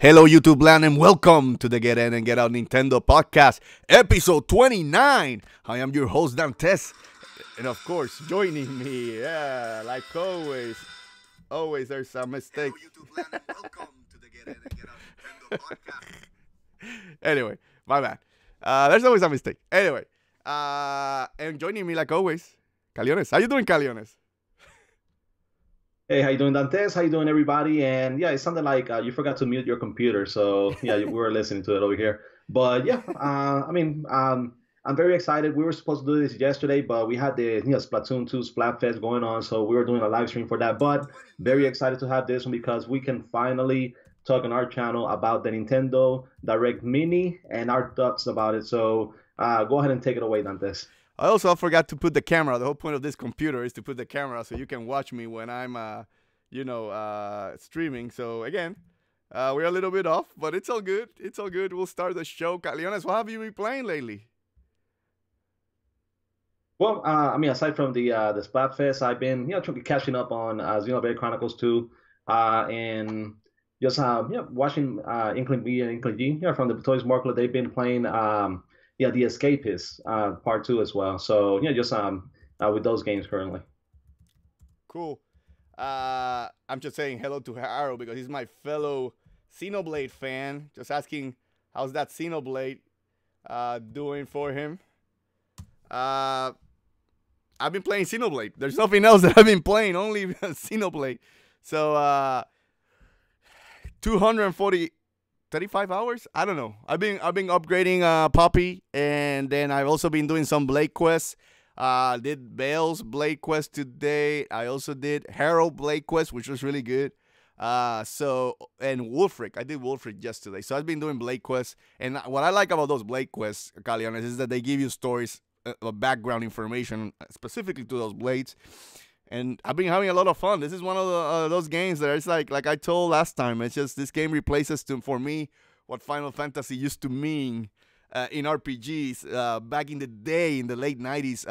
Hello, YouTube land, and welcome to the Get In and Get Out Nintendo podcast, episode 29. I am your host, Dantes, and of course, joining me, like always there's a mistake. Hello, YouTube land, and welcome to the Get In and Get Out Nintendo podcast. Anyway, my bad. There's always a mistake. Anyway, and joining me, like always, Caleones. How you doing, Caleones? Hey, how you doing, Dantes? How you doing, everybody? And yeah, it's something like you forgot to mute your computer, so yeah, we were listening to it over here. But yeah, I'm very excited. We were supposed to do this yesterday, but we had the Splatoon 2 Splatfest going on, so we were doing a live stream for that. But very excited to have this one because we can finally talk on our channel about the Nintendo Direct Mini and our thoughts about it. So go ahead and take it away, Dantes. I also forgot to put the camera. The whole point of this computer is to put the camera so you can watch me when I'm, streaming. So, again, we're a little bit off, but it's all good. It's all good. We'll start the show. Caleones, what have you been playing lately? Well, aside from the Splatfest, I've been catching up on Xenoblade Chronicles 2, and just watching Inkling B and Inkling G from the Toys Market. They've been playing The Escapist part 2 as well. So just with those games currently. Cool. I'm just saying hello to Harold because he's my fellow Xenoblade fan. Just asking how's that Xenoblade doing for him. I've been playing Xenoblade. There's nothing else that I've been playing, only Xenoblade. So 35 hours? I don't know. I've been upgrading Poppy, and then I've also been doing some Blade quests. Did Bale's Blade quest today. I also did Harold Blade quest, which was really good. And Wolfric. I did Wolfric yesterday. So I've been doing Blade quests. And what I like about those Blade quests, Caleones, is that they give you stories, background information specifically to those blades. And I've been having a lot of fun. This is one of those games that it's like I told last time, it's just this game replaces, for me, what Final Fantasy used to mean in RPGs back in the day, in the late 90s,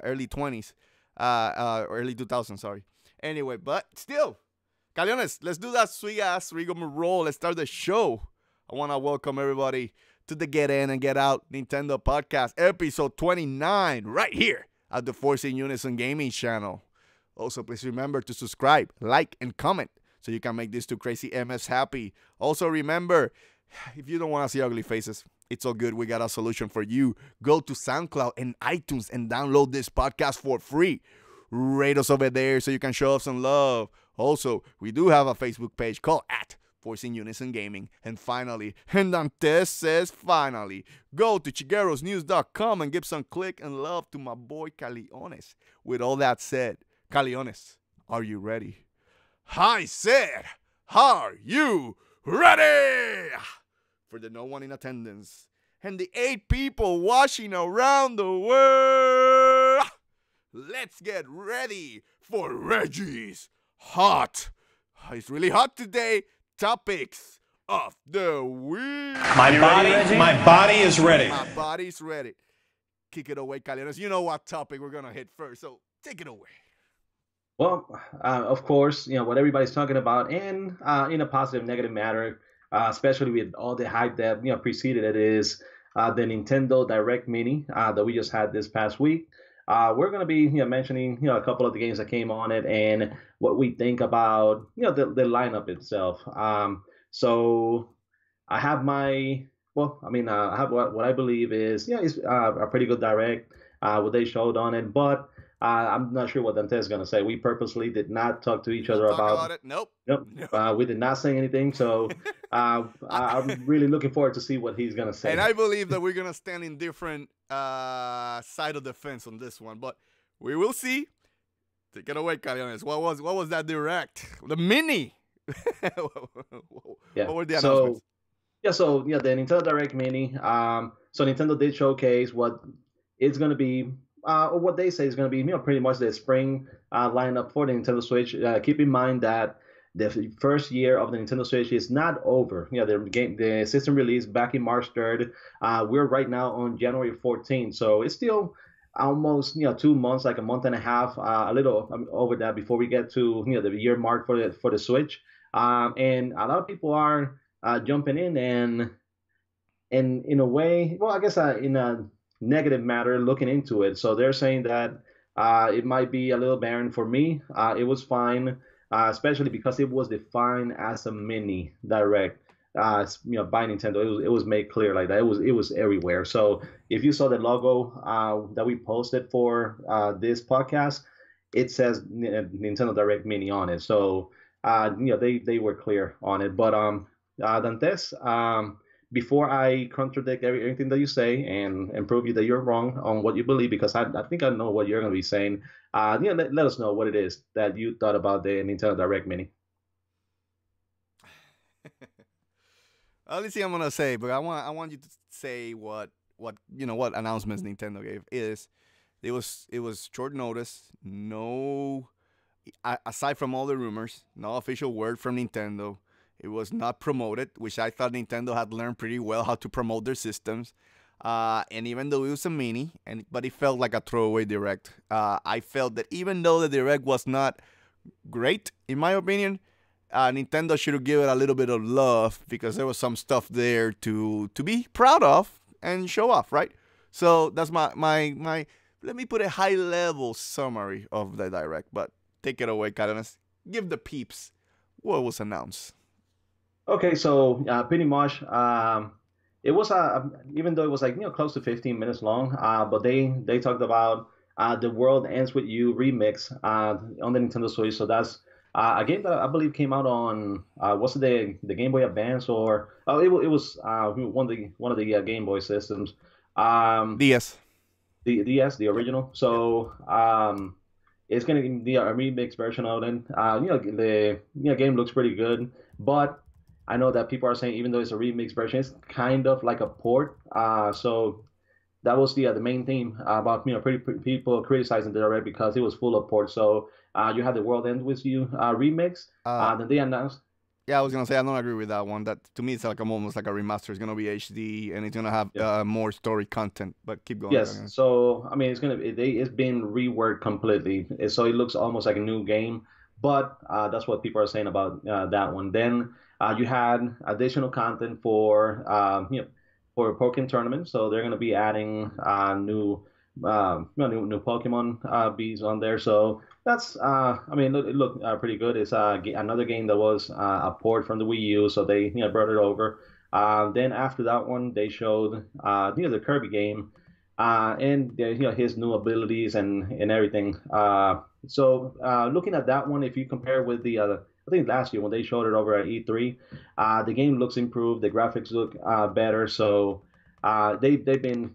early 20s, early 2000s, sorry. Anyway, but still, Caleones, let's do that sweet-ass rigmarole. Let's start the show. I want to welcome everybody to the Get In and Get Out Nintendo podcast, episode 29, right here at the Force In Unison gaming channel. Also, please remember to subscribe, like, and comment so you can make these two crazy MFs happy. Also, remember, if you don't want to see ugly faces, it's all good. We got a solution for you. Go to SoundCloud and iTunes and download this podcast for free. Rate us over there so you can show us some love. Also, we do have a Facebook page called Force In Unison Gaming. And finally, and Dantes says finally, go to chiguerosnews.com and give some click and love to my boy Caleones. With all that said, Caleones, are you ready? I said, are you ready? For the no one in attendance and the 8 people watching around the world, let's get ready for Reggie's hot. It's really hot today. Topics of the week. My body is ready. My body's ready. Kick it away, Caleones. You know what topic we're gonna hit first, so take it away. Well, of course, what everybody's talking about, and in a positive, negative manner, especially with all the hype that preceded it, is the Nintendo Direct Mini that we just had this past week. We're going to be mentioning a couple of the games that came on it and what we think about the lineup itself. So I have I have what I believe is is a pretty good direct what they showed on it, but I'm not sure what Dante is going to say. We purposely did not talk to each other about it. Nope. We did not say anything. So I'm really looking forward to see what he's going to say. And I believe that we're going to stand in different side of the fence on this one, but we will see. Take it away, Caleones. What was that direct? The mini. What were the announcements? The Nintendo Direct Mini. So Nintendo did showcase what it's going to be. What they say is going to be, pretty much the spring lineup for the Nintendo Switch. Keep in mind that the first year of the Nintendo Switch is not over. The system released back in March 3rd. We're right now on January 14th, so it's still almost 2 months, like a month and a half, a little over that before we get to the year mark for the Switch. And a lot of people are jumping in and in a way, well, I guess in a negative matter, looking into it. So they're saying that it might be a little barren for me. It was fine, especially because it was defined as a mini direct. By Nintendo, it was made clear like that. It was everywhere. So if you saw the logo that we posted for this podcast, it says Nintendo Direct Mini on it. So they were clear on it. But Dantes, before I contradict everything that you say and prove you that you're wrong on what you believe, because I think I know what you're going to be saying. Let us know what it is that you thought about the Nintendo Direct Mini. Only thing I'm gonna say, but I want you to say what announcements Nintendo gave is it was short notice. No, aside from all the rumors, no official word from Nintendo. It was not promoted, which I thought Nintendo had learned pretty well how to promote their systems. And even though it was a mini, but it felt like a throwaway direct. I felt that even though the direct was not great, in my opinion, Nintendo should have given it a little bit of love because there was some stuff there to be proud of and show off, right? So that's my let me put a high level summary of the direct, but take it away, Caleones. Give the peeps what was announced. Okay, so pretty much, it was even though it was like close to 15 minutes long, but they talked about the World Ends with You remix on the Nintendo Switch. So that's a game that I believe came out on was it the Game Boy Advance or it was one of the Game Boy systems. Um, DS. the DS, the original. So it's gonna be a remix version of it. The game looks pretty good, but I know that people are saying even though it's a remix version, it's kind of like a port. So that was the main theme about people criticizing the direct because it was full of ports. So you had the World End with You remix. Uh, Then they announced. yeah, I was gonna say I don't agree with that one. That to me it's like almost like a remaster. It's gonna be HD and it's gonna have Yeah. more story content. But keep going, Yes, Caleones. so I mean, it's been reworked completely, so it looks almost like a new game. But that's what people are saying about that one. Then you had additional content for Pokemon tournament, so they're going to be adding new Pokemon bees on there. So that's I mean, it looked pretty good. It's another game that was a port from the Wii U, so they brought it over. Then after that one, they showed the Kirby game and his new abilities and everything. So looking at that one, if you compare with the I think last year when they showed it over at E3, the game looks improved, the graphics look better. So they've been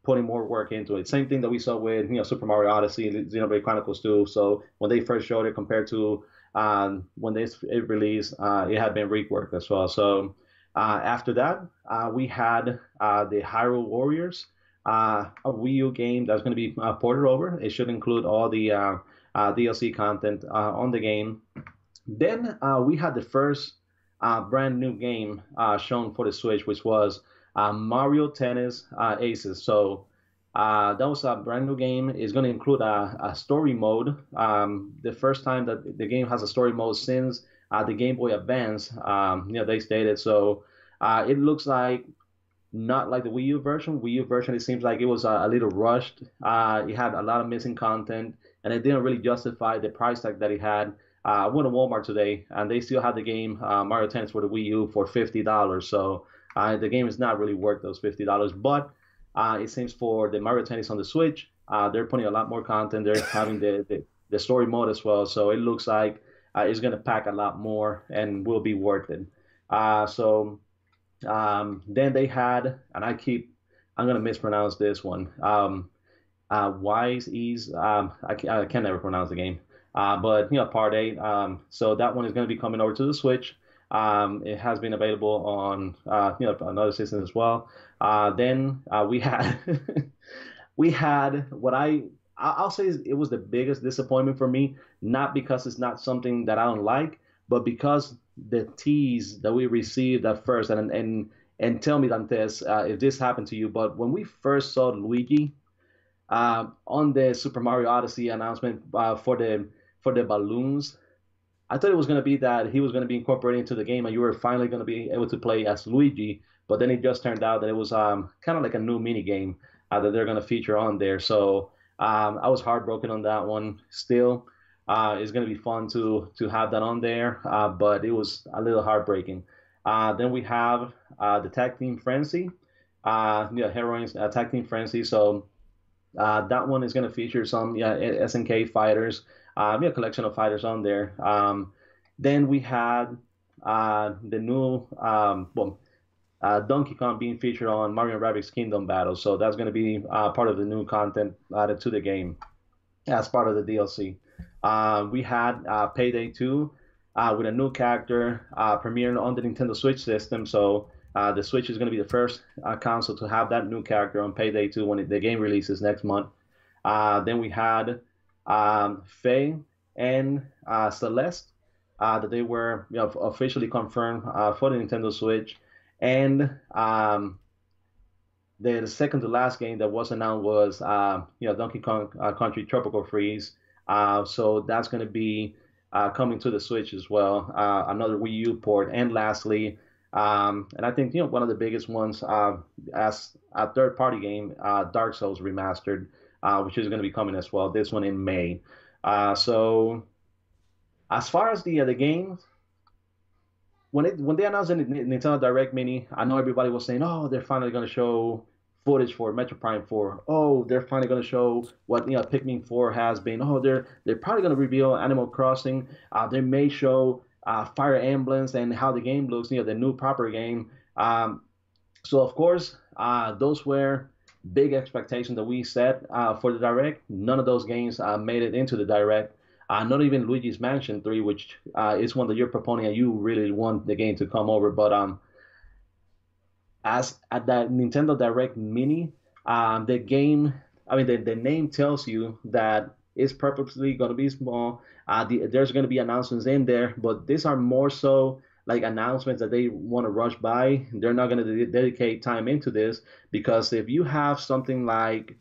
putting more work into it. Same thing that we saw with Super Mario Odyssey, Xenoblade Chronicles 2. So when they first showed it compared to when it released, it had been reworked as well. So after that, we had the Hyrule Warriors, a Wii U game that's going to be ported over. It should include all the DLC content on the game. Then we had the first brand new game shown for the Switch, which was Mario Tennis Aces. So that was a brand new game. It's going to include a story mode. The first time that the game has a story mode since the Game Boy Advance. They stated so. It looks like not like the Wii U version. Wii U version, it seems like it was a little rushed. It had a lot of missing content, and it didn't really justify the price tag that it had. I went to Walmart today, and they still had the game Mario Tennis for the Wii U for $50. So the game is not really worth those $50. But it seems for the Mario Tennis on the Switch, they're putting a lot more content. They're having the story mode as well. So it looks like it's going to pack a lot more and will be worth it. So then they had, and I'm gonna mispronounce this one. Wise Ease. I can never pronounce the game. But Part 8. So that one is going to be coming over to the Switch. It has been available on on other systems as well. Then we had we had what I'll say it was the biggest disappointment for me, not because it's not something that I don't like, but because the tease that we received at first, and tell me, Dantes, if this happened to you, but when we first saw Luigi on the Super Mario Odyssey announcement for the balloons, I thought it was going to be that he was going to be incorporated into the game and you were finally going to be able to play as Luigi. But then it just turned out that it was kind of like a new mini game that they're going to feature on there. So I was heartbroken on that one. Still, it's going to be fun to have that on there, but it was a little heartbreaking. Then we have the Tag Team Frenzy, Heroines Tag Team Frenzy. So that one is going to feature some SNK fighters, a collection of fighters on there. Then we had the new Donkey Kong being featured on Mario and Rabbids Kingdom Battle. So that's going to be part of the new content added to the game as part of the DLC. We had Payday 2 with a new character premiering on the Nintendo Switch system. So the Switch is going to be the first console to have that new character on Payday 2 when the game releases next month. Then we had Faye and Celeste that they were officially confirmed for the Nintendo Switch. And the second to last game that was announced was Donkey Kong Country Tropical Freeze. So that's going to be coming to the Switch as well. Another Wii U port. And lastly, and I think one of the biggest ones as a third-party game, Dark Souls Remastered, which is going to be coming as well. This one in May. So as far as the game, when they announced the Nintendo Direct Mini, I know everybody was saying, "Oh, they're finally going to show footage for Metro Prime 4. Oh, they're finally going to show what Pikmin 4 has been. Oh, they're probably going to reveal Animal Crossing. They may show Fire Emblems and how the game looks, the new proper game." So of course, those were big expectations that we set for the Direct. None of those games made it into the Direct. Not even Luigi's Mansion 3, which is one that you're proponent and you really want the game to come over. But as at that Nintendo Direct Mini, the game, the name tells you that it's purposely going to be small. There's going to be announcements in there, but these are more so like announcements that they want to rush by. They're not going to dedicate time into this, because if you have something like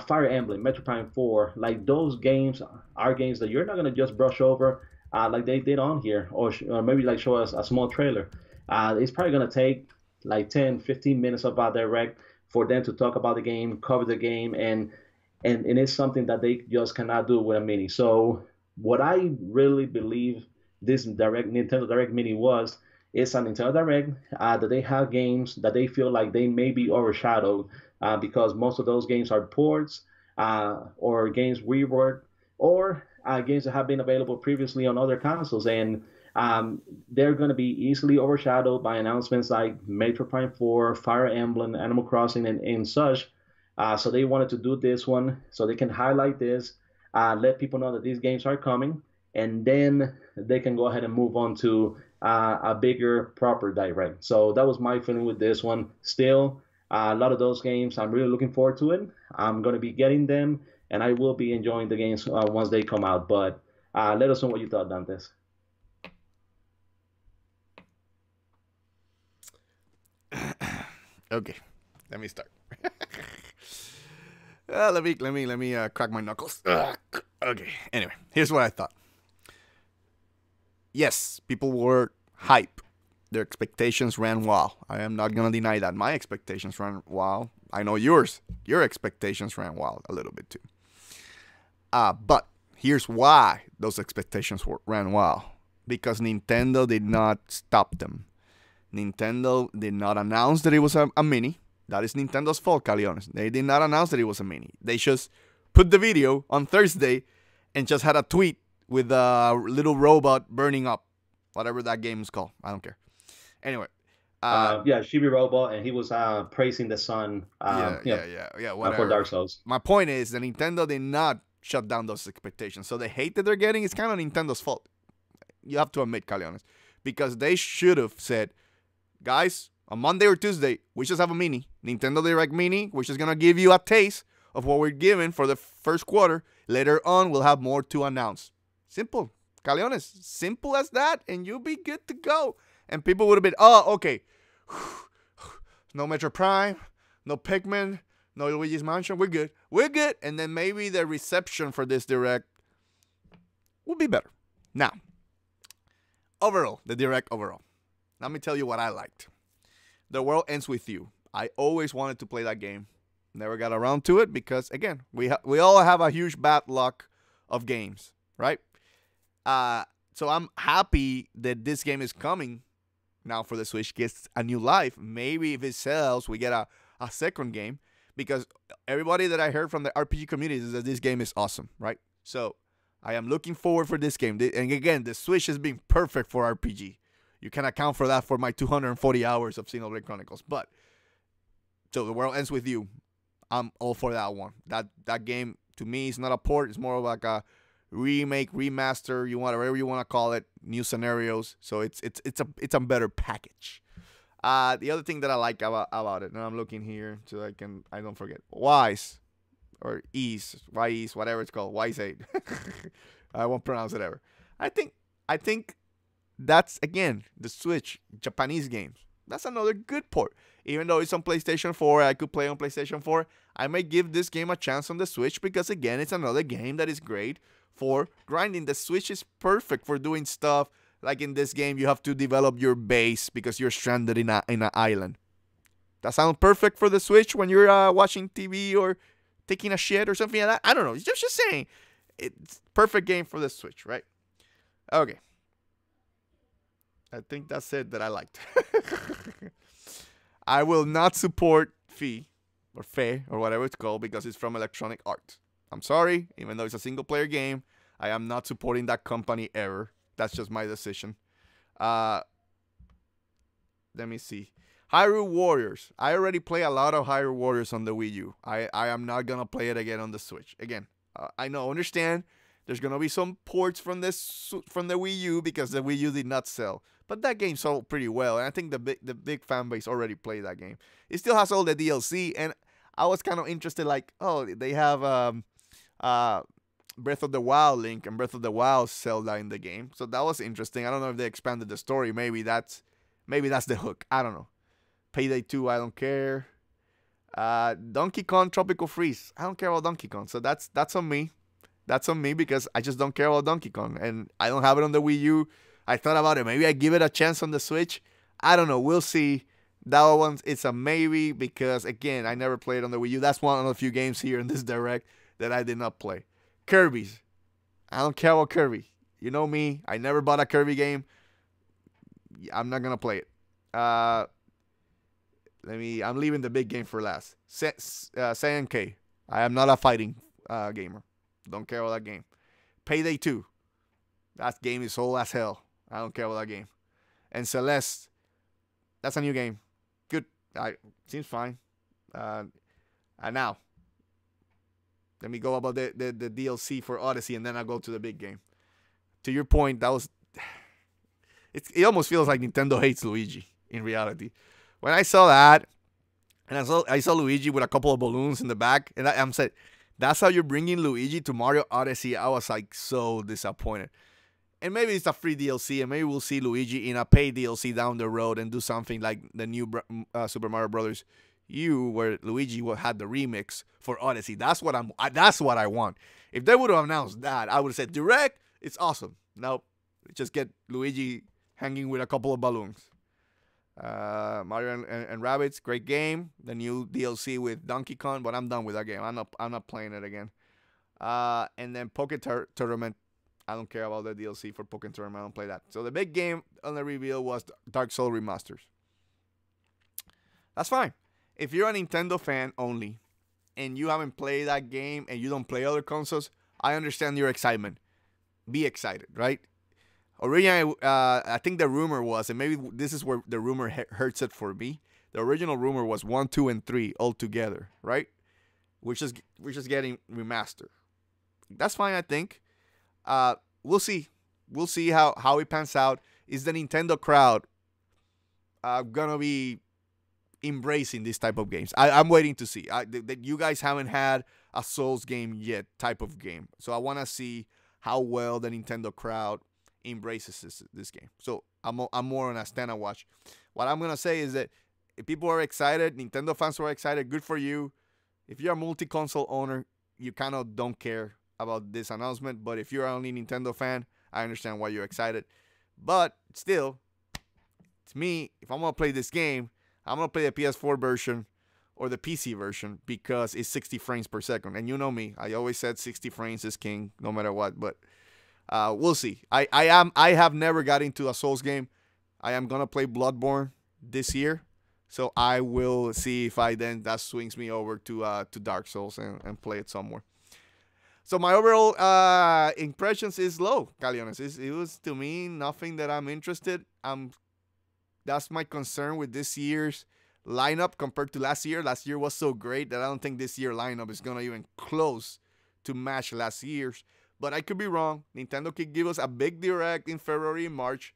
Fire Emblem, Metro Prime 4, like those games are games that you're not going to just brush over like they did on here, or maybe like show us a small trailer. It's probably going to take like 10, 15 minutes of our Direct for them to talk about the game, cover the game, and it's something that they just cannot do with a mini. So what I really believe this Nintendo Direct Mini is a Nintendo Direct that they have games that they feel like they may be overshadowed because most of those games are ports or games reworked or games that have been available previously on other consoles, and they're going to be easily overshadowed by announcements like Metro Prime 4, Fire Emblem, Animal Crossing, and such. So they wanted to do this one so they can highlight this, let people know that these games are coming, and then they can go ahead and move on to a bigger, proper Direct. So that was my feeling with this one. Still, a lot of those games, I'm really looking forward to it. I'm going to be getting them, and I will be enjoying the games once they come out. But let us know what you thought, Dantes. Okay, let me start. Let me crack my knuckles. Okay. Anyway, here's what I thought. Yes, people were hype. Their expectations ran wild. I am not gonna deny that. My expectations ran wild. I know yours. Your expectations ran wild a little bit too. But here's why those expectations ran wild. Because Nintendo did not stop them. Nintendo did not announce that it was a mini. That is Nintendo's fault, Caleones. They did not announce that it was a mini. They just put the video on Thursday and just had a tweet with a little robot burning up. Whatever that game is called. I don't care. Anyway. Chibi Robot, and he was praising the sun for Dark Souls. My point is that Nintendo did not shut down those expectations. So the hate that they're getting is kind of Nintendo's fault. You have to admit, Caleones. Because they should have said, guys, on Monday or Tuesday, we just have a mini. Nintendo Direct Mini, which is going to give you a taste of what we're giving for the first quarter. Later on, we'll have more to announce. Simple. Caleones, simple as that, and you'll be good to go. And people would have been, oh, okay. No Metro Prime, no Pikmin, no Luigi's Mansion. We're good. We're good. And then maybe the reception for this Direct will be better. Now, overall, the direct overall. Let me tell you what I liked. The World Ends With You. I always wanted to play that game. Never got around to it because, again, we all have a huge bad luck of games, right? So I'm happy that this game is coming now for the Switch, gets a new life. Maybe if it sells, we get a second game, because everybody that I heard from the RPG community is that this game is awesome, right? So I am looking forward for this game. And again, the Switch has been perfect for RPG. You can account for that for my 240 hours of Xenoblade Chronicles. But so The World Ends With You. I'm all for that one. That game to me is not a port. It's more like a remake, remaster. You want whatever you want to call it. New scenarios. So it's a better package. The other thing that I like about it, and I'm looking here so I don't forget. Wise or Ease, Wise, whatever it's called, Wise 8. I won't pronounce it ever. I think that's, again, the Switch Japanese games. That's another good port. Even though it's on PlayStation 4, I could play on PlayStation 4. I might give this game a chance on the Switch because, again, it's another game that is great for grinding. The Switch is perfect for doing stuff. Like in this game, you have to develop your base because you're stranded in an island. That sounds perfect for the Switch when you're watching TV or taking a shit or something like that. I don't know. Just saying. It's perfect game for the Switch, right? Okay. I think that's it that I liked. I will not support Fe or whatever it's called because it's from Electronic Arts. I'm sorry, even though it's a single player game, I am not supporting that company ever. That's just my decision. Let me see. Hyrule Warriors. I already play a lot of Hyrule Warriors on the Wii U. I am not going to play it again on the Switch. Again, I understand there's going to be some ports from the Wii U because the Wii U did not sell. But that game sold pretty well, and I think the big fan base already played that game. It still has all the DLC, and I was kind of interested, like, oh, they have Breath of the Wild Link and Breath of the Wild Zelda in the game. So that was interesting. I don't know if they expanded the story. Maybe that's the hook. I don't know. Payday 2, I don't care. Donkey Kong Tropical Freeze. I don't care about Donkey Kong. So that's on me. That's on me because I just don't care about Donkey Kong. And I don't have it on the Wii U. I thought about it. Maybe I give it a chance on the Switch. I don't know. We'll see. That one, it's a maybe because, again, I never played on the Wii U. That's one of the few games here in this Direct that I did not play. Kirby's. I don't care about Kirby. You know me. I never bought a Kirby game. I'm not going to play it. I'm leaving the big game for last. Saiyan K. I am not a fighting gamer. Don't care about that game. Payday 2. That game is old as hell. I don't care about that game. And Celeste. That's a new game. Good. Seems fine. And now, let me go about the DLC for Odyssey, and then I'll go to the big game. To your point, that was... It almost feels like Nintendo hates Luigi, in reality. When I saw that, and I saw Luigi with a couple of balloons in the back, and I'm saying, that's how you're bringing Luigi to Mario Odyssey. I was like so disappointed. And maybe it's a free DLC, and maybe we'll see Luigi in a paid DLC down the road and do something like the new Super Mario Brothers U, where Luigi had the remix for Odyssey. That's what I want. If they would have announced that, I would have said, Direct, it's awesome. Nope. Just get Luigi hanging with a couple of balloons. Mario and Rabbids, great game. The new DLC with Donkey Kong, but I'm done with that game. I'm not playing it again. And then Poké Tournament. I don't care about the DLC for Poké Tournament. I don't play that. So the big game on the reveal was Dark Souls Remasters. That's fine. If you're a Nintendo fan only, and you haven't played that game, and you don't play other consoles, I understand your excitement. Be excited, right? Originally, I think the rumor was, and maybe this is where the rumor hurts it for me. The original rumor was 1, 2, and 3 all together, right? We're just getting remastered. That's fine, I think. We'll see. We'll see how it pans out. Is the Nintendo crowd gonna be embracing this type of games? I'm waiting to see. You guys haven't had a Souls game yet, type of game. So I want to see how well the Nintendo crowd embraces this game. So I'm more on a stand and watch. What I'm gonna say is that if people are excited, Nintendo fans are excited, good for you. If you're a multi-console owner, you kind of don't care about this announcement. But if you're only a Nintendo fan, I understand why you're excited. But still, to me, if I'm going to play this game, I'm going to play the PS4 version or the PC version because it's 60 frames per second. And you know me, I always said 60 frames is king no matter what. But we'll see. I have never got into a Souls game. I am going to play Bloodborne this year. So I will see if that swings me over to Dark Souls and play it somewhere. So my overall impressions is low, Caleones. It was, to me, nothing that I'm interested. That's my concern with this year's lineup compared to last year. Last year was so great that I don't think this year's lineup is going to even close to match last year's. But I could be wrong. Nintendo could give us a big direct in February and March.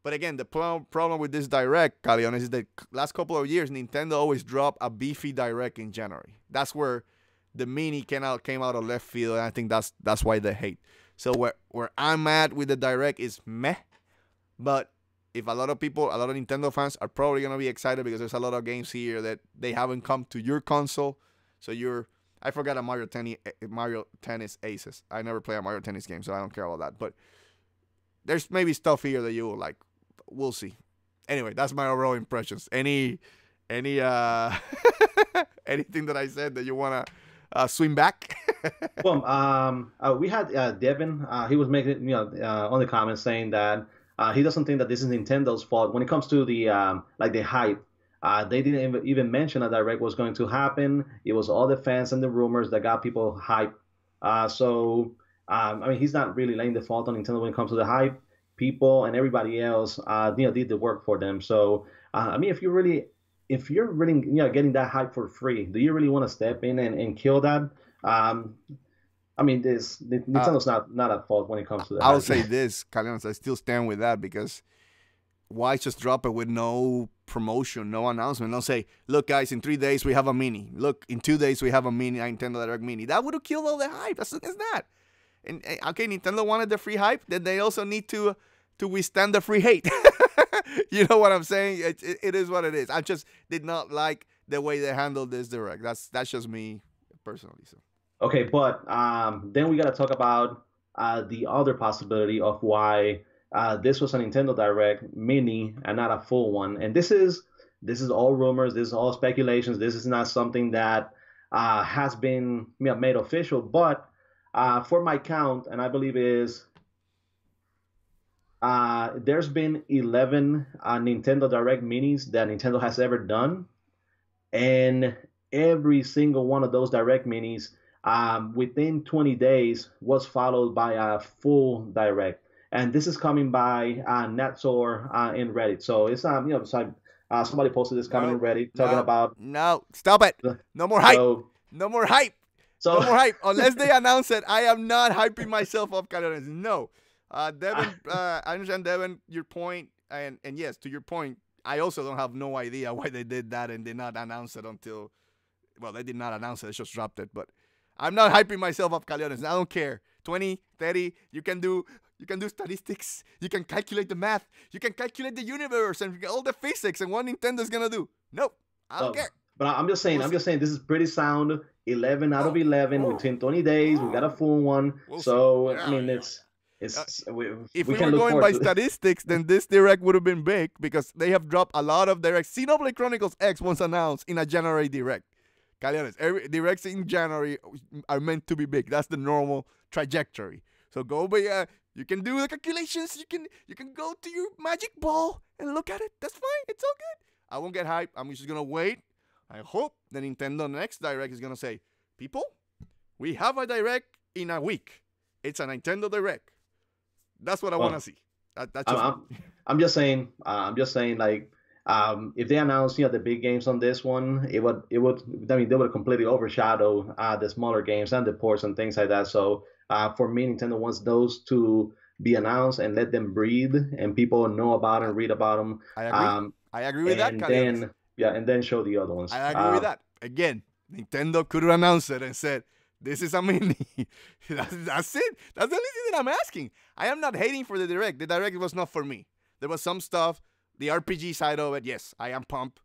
But again, the problem with this direct, Caleones, is that last couple of years, Nintendo always dropped a beefy direct in January. That's where the mini came out of left field, and I think that's why they hate. So where I'm at with the direct is meh. But if a lot of Nintendo fans are probably going to be excited because there's a lot of games here that they haven't come to your console. So I forgot a Mario Tennis Aces. I never play a Mario Tennis game, so I don't care about that. But there's maybe stuff here that you will like. We'll see. Anyway, that's my overall impressions. Any anything that I said that you want to swing back? Well, we had Devin. He was making on the comments saying that he doesn't think that this is Nintendo's fault when it comes to the the hype. They didn't even mention a direct was going to happen. It was all the fans and the rumors that got people hyped. I mean, he's not really laying the fault on Nintendo when it comes to the hype. People and everybody else, did the work for them. So, I mean, if you're really, getting that hype for free, do you really want to step in and kill that? I mean, Nintendo's not at fault when it comes to that. I would say this, Caleones, I still stand with that because why just drop it with no promotion, no announcement? Don't say, look, guys, in 3 days we have a mini. Look, in 2 days we have a mini, Nintendo Direct Mini. That would have killed all the hype. As soon as that. And okay, Nintendo wanted the free hype, then they also need to withstand the free hate. You know what I'm saying? It is what it is. I just did not like the way they handled this direct. That's just me personally. So okay, but then we got to talk about the other possibility of why this was a Nintendo Direct Mini and not a full one. And this is all rumors. This is all speculations. This is not something that has been made official, but. For my count, and I believe is there's been 11 Nintendo Direct Minis that Nintendo has ever done, and every single one of those Direct Minis within 20 days was followed by a full Direct, and this is coming by Natsor in Reddit. So it's somebody posted this comment in Reddit talking about stop it, no more hype, so, no more hype. So, no more hype. Unless they announce it, I am not hyping myself up, Caleones. No. Devin, I understand, Devin, your point. And yes, to your point, I also don't have no idea why they did that and did not announce it until, well, they did not announce it. They just dropped it. But I'm not hyping myself up, Caleones. I don't care. 20, 30, you can do statistics. You can calculate the math. You can calculate the universe and all the physics and what Nintendo's going to do. Nope. I don't care. But I'm just saying this is pretty sound. 11 out of 11 within 20 days. We got a full one. So, I mean, if we were going by statistics, then this direct would have been big because they have dropped a lot of directs. Xenoblade Chronicles X was announced in a January direct. Caleones, every directs in January are meant to be big. That's the normal trajectory. So go by, you can do the calculations. You can go to your magic ball and look at it. That's fine. It's all good. I won't get hyped. I'm just going to wait. I hope the Nintendo next Direct is going to say, people, we have a Direct in a week. It's a Nintendo Direct. That's what I want to see. I'm just saying, like, if they announce, the big games on this one, they would completely overshadow the smaller games and the ports and things like that. So for me, Nintendo wants those to be announced and let them breathe and people know about and read about them. I agree. I agree with that, Caleones. And then show the other ones. I agree with that. Again, Nintendo could have announced it and said, this is a mini. That's it. That's the only thing that I'm asking. I am not hating for the Direct. The Direct was not for me. There was some stuff, the RPG side of it, yes, I am pumped.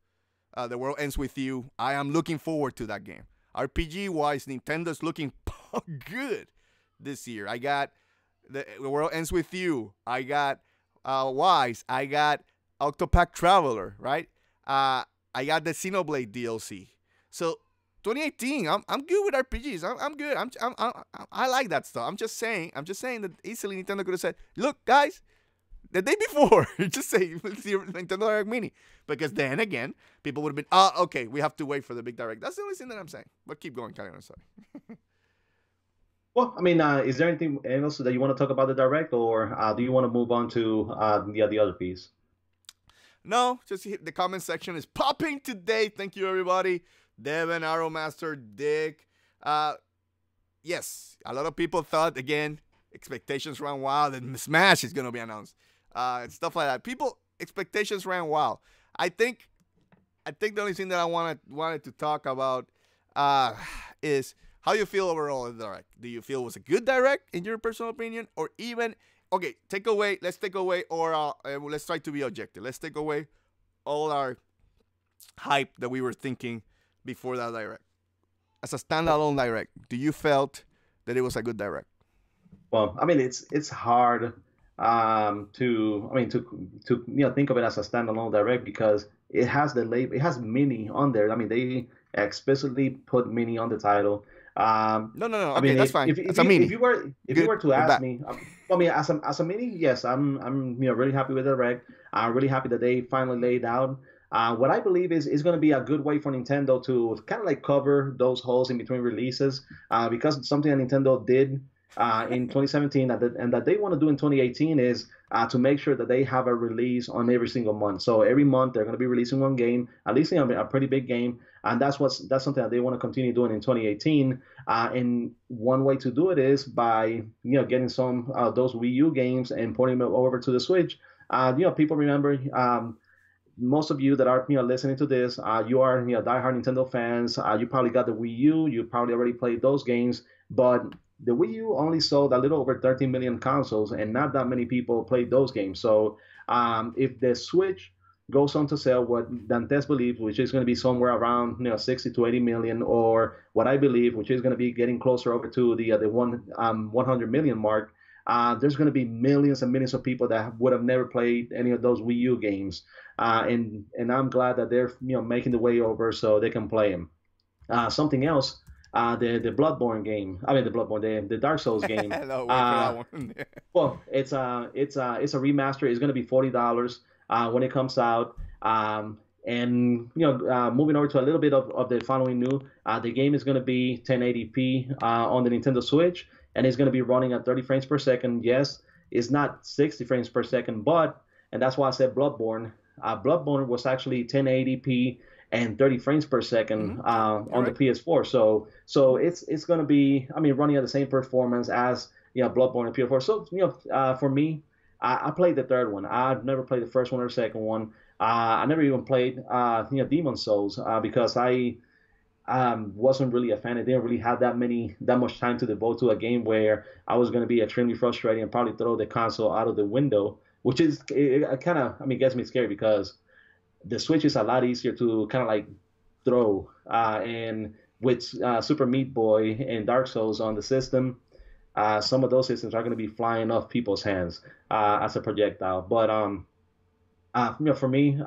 The World Ends With You. I am looking forward to that game. RPG-wise, Nintendo's looking good this year. I got The World Ends With You. I got wise, I got Octopath Traveler, right? I got the Xenoblade DLC. So 2018, I'm good with RPGs. I'm good. I like that stuff. I'm just saying that easily Nintendo could have said, look, guys, the day before, just say Nintendo Direct Mini, because then again, people would have been, okay, we have to wait for the big direct. That's the only thing that I'm saying. But keep going, Caleones. Sorry. Well, I mean, is there anything else that you want to talk about the direct, or do you want to move on to the other piece? No, just hit the comment section is popping today. Thank you, everybody. Devin, Arrow Master, Dick. Yes, a lot of people thought, again, expectations ran wild that Smash is going to be announced. And stuff like that. Expectations ran wild. I think the only thing that I wanted to talk about is how you feel overall in the direct. Do you feel it was a good direct in your personal opinion, or even let's take away, or let's try to be objective. Let's take away all our hype that we were thinking before that direct. As a standalone direct, do you felt that it was a good direct? Well, I mean, it's hard to think of it as a standalone direct because it has the label, it has mini on there. I mean, they explicitly put mini on the title. No. I Okay, mean, that's fine. If a mini. If you were to ask me, I mean, as a mini, yes, I'm really happy with the direct. I'm really happy that they finally laid out what I believe is going to be a good way for Nintendo to kind of like cover those holes in between releases, because something that Nintendo did in 2017 and that they want to do in 2018 is to make sure that they have a release on every single month. So every month they're going to be releasing one game, at least a pretty big game, and that's something that they want to continue doing in 2018. And one way to do it is by getting some those Wii U games and porting them over to the Switch. People remember. Most of you that are listening to this, you are diehard Nintendo fans. You probably got the Wii U. You probably already played those games, but the Wii U only sold a little over 13 million consoles, and not that many people played those games. So if the Switch goes on to sell what Dantes believes, which is going to be somewhere around 60 to 80 million, or what I believe, which is going to be getting closer over to the 100 million mark, there's going to be millions and millions of people that would have never played any of those Wii U games, and I'm glad that they're making the way over so they can play them. Something else, the Bloodborne game. I mean the Dark Souls game. No, wait for that one. Well, it's a remaster. It's going to be $40 when it comes out. And moving over to a little bit of the following new, the game is going to be 1080p on the Nintendo Switch, and it's going to be running at 30 frames per second. Yes, it's not 60 frames per second, and that's why I said Bloodborne. Bloodborne was actually 1080p and 30 frames per second on the PS4. So it's going to be, running at the same performance as Bloodborne and PS4. So for me, I played the third one. I've never played the first one or the second one. I never even played Demon Souls because I wasn't really a fan. I didn't really have that much time to devote to a game where I was going to be extremely frustrated and probably throw the console out of the window, which is it kind of gets me scared because the Switch is a lot easier to kind of like throw, and with Super Meat Boy and Dark Souls on the system, some of those systems are going to be flying off people's hands as a projectile. But for me,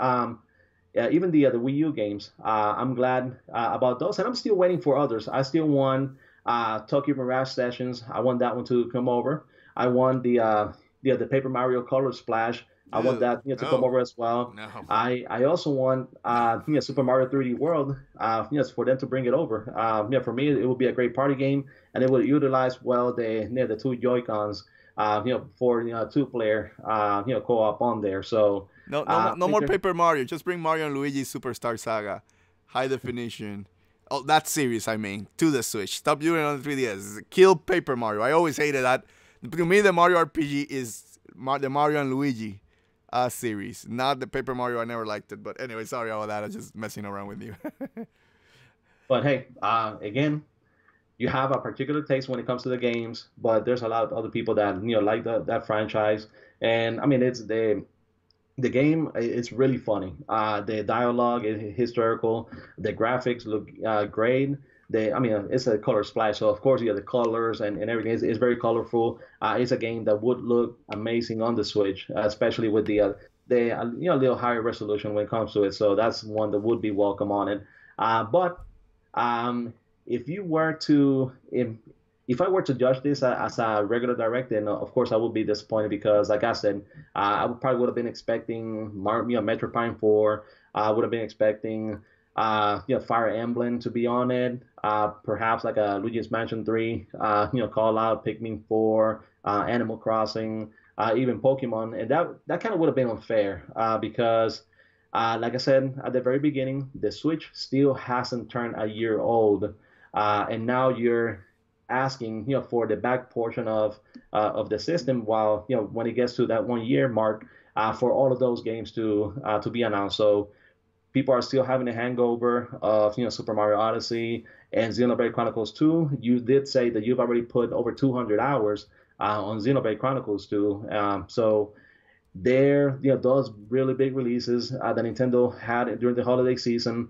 even the Wii U games, I'm glad about those, and I'm still waiting for others. I still want Tokyo Mirage Sessions. I want that one to come over. I want the Paper Mario Color Splash. I want that to come over as well. No. I also want Super Mario 3D World for them to bring it over. For me, it would be a great party game, and it would utilize well the two Joy-Cons for two-player co-op on there. So no more Paper Mario. Just bring Mario and Luigi Superstar Saga, high definition. Oh, that series, to the Switch. Stop doing it on the 3DS. Kill Paper Mario. I always hated that. To me, the Mario RPG is the Mario and Luigi series, not the Paper Mario. I never liked it. But anyway, sorry about that. I'm just messing around with you. But hey, again, you have a particular taste when it comes to the games, but there's a lot of other people that like that franchise, and it's the game. It's really funny. The dialogue is hysterical. The graphics look great. it's a color splash, so of course you have the colors and everything. It's very colorful. It's a game that would look amazing on the Switch, especially with the little higher resolution when it comes to it. So that's one that would be welcome on it. But if you were to if I were to judge this as a regular direct, then of course I would be disappointed because, like I said, I probably would have been expecting Metro Prime 4. I would have been expecting Fire Emblem to be on it. Perhaps like a Luigi's Mansion 3. Call Out, Pikmin 4, Animal Crossing, even Pokemon, and that kind of would have been unfair because. Like I said at the very beginning, the Switch still hasn't turned a year old, and now you're asking, for the back portion of the system, while when it gets to that 1 year mark, for all of those games to be announced. So people are still having a hangover of Super Mario Odyssey and Xenoblade Chronicles 2. You did say that you've already put over 200 hours on Xenoblade Chronicles 2. So those really big releases that Nintendo had during the holiday season,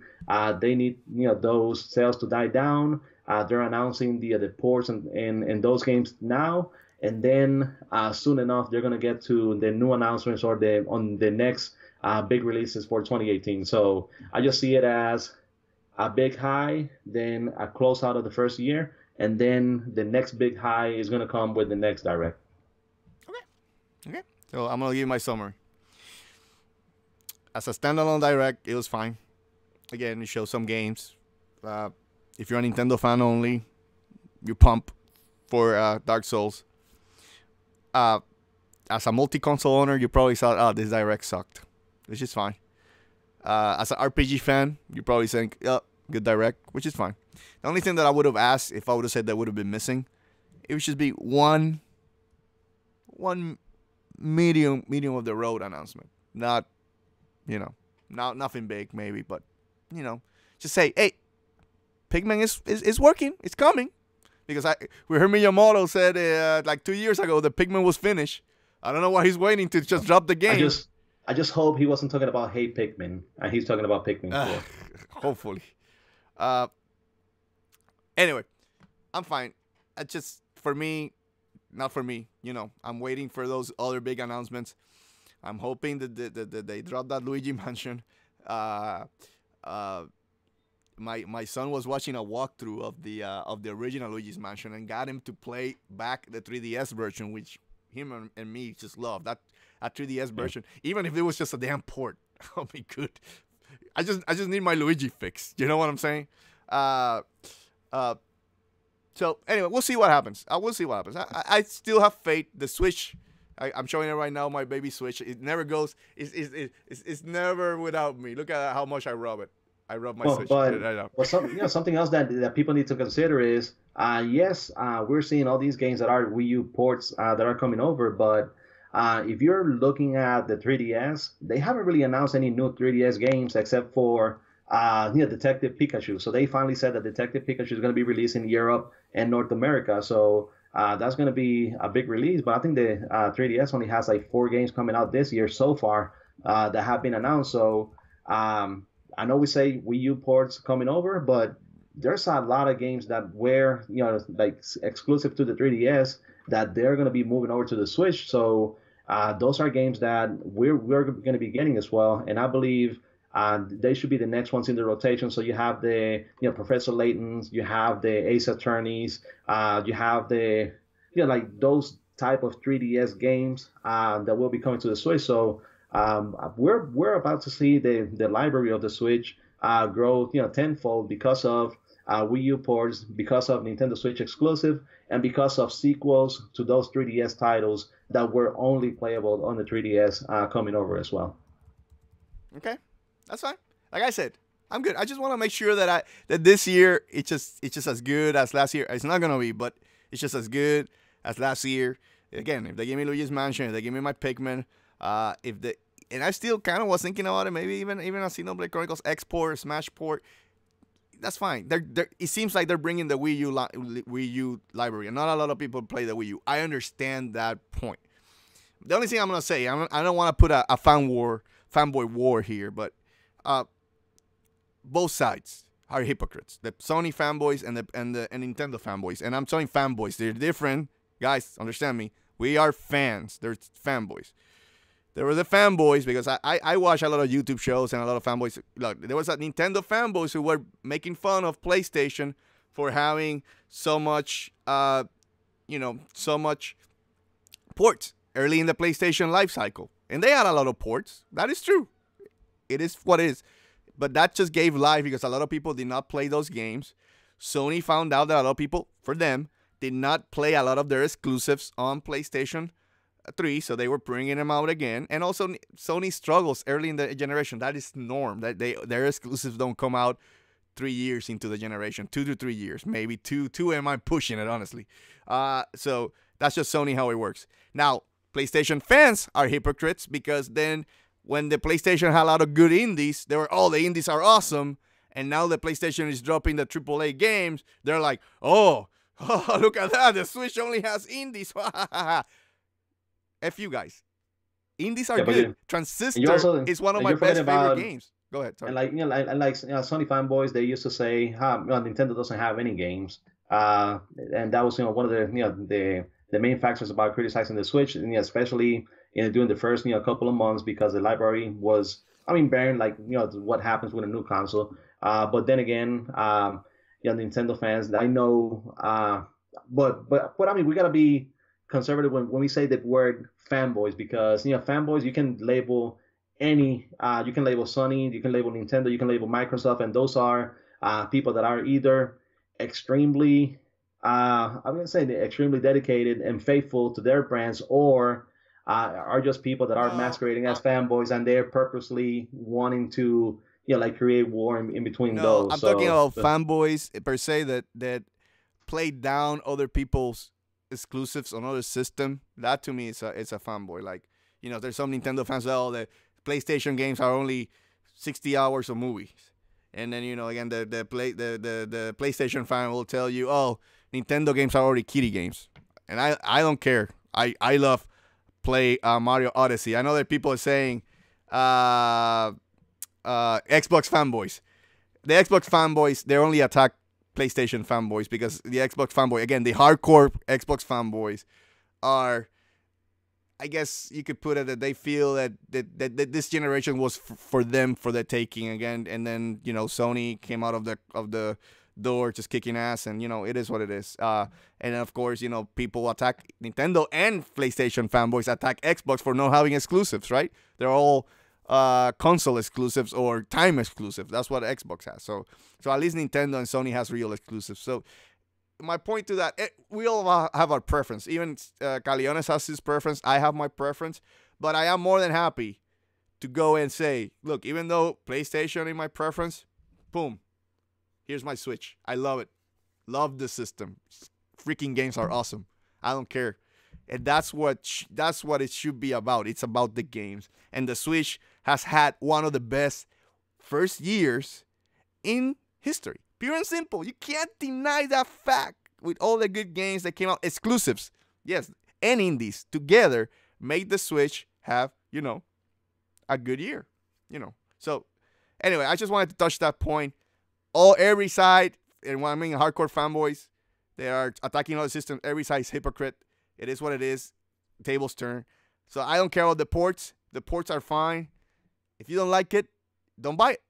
they need those sales to die down. They're announcing the ports in those games now, and then soon enough they're gonna get to the new announcements or on the next big releases for 2018. So I just see it as a big high, then a close out of the first year, and then the next big high is gonna come with the next direct. Okay. So I'm gonna give you my summary. As a standalone direct, it was fine. Again, it shows some games. If you're a Nintendo fan only, you pump for Dark Souls. As a multi-console owner, you probably thought, "Oh, this direct sucked," which is fine. As an RPG fan, you probably think, "Oh, good direct," which is fine. The only thing that I would have asked, if I would have said that would have been missing, it would just be one medium of the road announcement. Not, nothing big maybe, but just say, "Hey, Pikmin is working. It's coming." Because we heard Miyamoto said like 2 years ago that Pikmin was finished. I don't know why he's waiting to just drop the game. I just hope he wasn't talking about Hey Pikmin, and he's talking about Pikmin 4. Hopefully. Anyway, I'm fine. For me, not for me. I'm waiting for those other big announcements. I'm hoping that they drop that Luigi Mansion. My son was watching a walkthrough of the original Luigi's Mansion and got him to play back the 3DS version, which him and me just love. That 3DS version, even if it was just a damn port, I'll be good. I just need my Luigi fix. You know what I'm saying? So anyway, we'll see what happens. We'll see what happens. I still have faith. The Switch, I'm showing it right now. My baby Switch. It never goes. It's never without me. Look at how much I rub it. I rub my Switch. But something else that people need to consider is, yes, we're seeing all these games that are Wii U ports that are coming over, but if you're looking at the 3DS, they haven't really announced any new 3DS games except for Detective Pikachu. So they finally said that Detective Pikachu is going to be released in Europe and North America. So that's going to be a big release. But I think the 3DS only has like 4 games coming out this year so far that have been announced. So I know we say Wii U ports coming over, but there's a lot of games that were like exclusive to the 3DS that they're going to be moving over to the Switch. So those are games that we're going to be getting as well. And I believe they should be the next ones in the rotation. So you have the Professor Layton's, you have the Ace Attorneys, you have the like those type of 3DS games that will be coming to the Switch. So we're about to see the library of the Switch grow tenfold because of Wii U ports, because of Nintendo Switch exclusive, and because of sequels to those 3DS titles that were only playable on the 3DS coming over as well. Okay. That's fine. Like I said, I'm good. I just want to make sure that this year it's just as good as last year. It's not gonna be, but it's just as good as last year. Again, if they give me Luigi's Mansion, if they give me my Pikmin, and I still kind of was thinking about it, maybe even a Xenoblade Chronicles X port or Smash port. That's fine. It seems like they're bringing the Wii U library, and not a lot of people play the Wii U. I understand that point. The only thing I'm gonna say, I don't want to put a fanboy war here, but both sides are hypocrites. The Sony fanboys and the Nintendo fanboys. And I'm telling fanboys, they're different. Guys, understand me. We are fans. They're fanboys. There were the fanboys because I watch a lot of YouTube shows and a lot of fanboys. Look, there was a Nintendo fanboys who were making fun of PlayStation for having so much, so much ports early in the PlayStation life cycle. And they had a lot of ports. That is true. It is what it is. But that just gave life because a lot of people did not play those games. Sony found out that a lot of people, for them, did not play a lot of their exclusives on PlayStation 3, so they were bringing them out again. And also, Sony struggles early in the generation. That is norm. That their exclusives don't come out 3 years into the generation, 2 to 3 years, maybe two. Am I pushing it, honestly? So that's just Sony how it works. Now, PlayStation fans are hypocrites because then when the PlayStation had a lot of good indies, they were, the indies are awesome. And now the PlayStation is dropping the AAA games. They're like, oh, look at that. The Switch only has indies. F you guys. Indies are good. Transistor is one of my best favorite games. Go ahead. Sorry. And Sony fanboys, they used to say, Nintendo doesn't have any games. And that was, one of the main factors about criticizing the Switch, and especially during the first couple of months because the library was, barren, what happens with a new console. But then again, Nintendo fans, I know, but we gotta be conservative when we say the word fanboys because fanboys, you can label any, you can label Sony, you can label Nintendo, you can label Microsoft, and those are people that are either extremely, I'm gonna say they're extremely dedicated and faithful to their brands, or are just people that are masquerading as fanboys and they're purposely wanting to create war in between those. I'm talking about fanboys per se that play down other people's exclusives on other system. That to me is a fanboy. Like, there's some Nintendo fans that the PlayStation games are only 60 hours of movies. And then, again, the PlayStation fan will tell you, Nintendo games are already kiddie games. And I don't care. I love play Mario Odyssey. I know that people are saying Xbox fanboys. The Xbox fanboys, they only attack PlayStation fanboys because the Xbox fanboy, again, the hardcore Xbox fanboys are, I guess you could put it that they feel that this generation was for them, for their taking again. And then, Sony came out of the door just kicking ass, and it is what it is. And then of course, people attack Nintendo and PlayStation fanboys attack Xbox for not having exclusives, right? They're all console exclusives or time exclusives. That's what Xbox has. So at least Nintendo and Sony has real exclusives. So my point to that, we all have our preference. Even Caleones has his preference. I have my preference, but I am more than happy to go and say, look, even though PlayStation is my preference, boom, here's my Switch. I love it. Love the system. Freaking games are awesome. I don't care. And that's what it should be about. It's about the games. And the Switch has had one of the best first years in history. Pure and simple. You can't deny that fact with all the good games that came out. Exclusives. Yes. And indies together made the Switch have, a good year. So anyway, I just wanted to touch that point. Every side, and what I mean, hardcore fanboys, they are attacking all the systems. Every side is hypocrite. It is what it is. Tables turn. So I don't care about the ports. The ports are fine. If you don't like it, don't buy it.